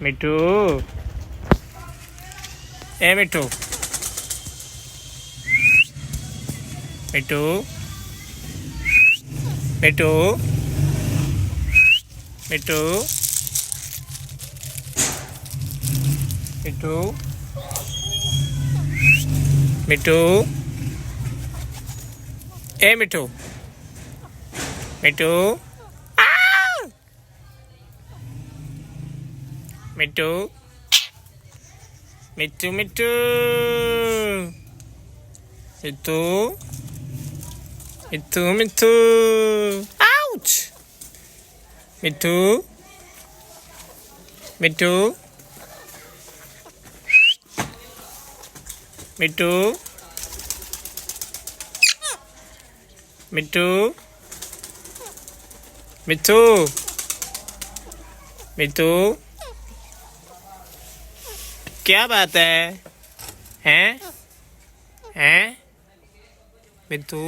मिट्टू ए मिट्टू मिट्टू मिट्टू मिट्टू मिट्टू मिट्टू ए मिट्टू मिट्टू मिट्टू मिट्टू मिट्टू मिट्टू मिट्टू मिट्टू ouch मिट्टू मिट्टू मिट्टू मिट्टू मिट्टू मिट्टू क्या बात है हैं मिट्टू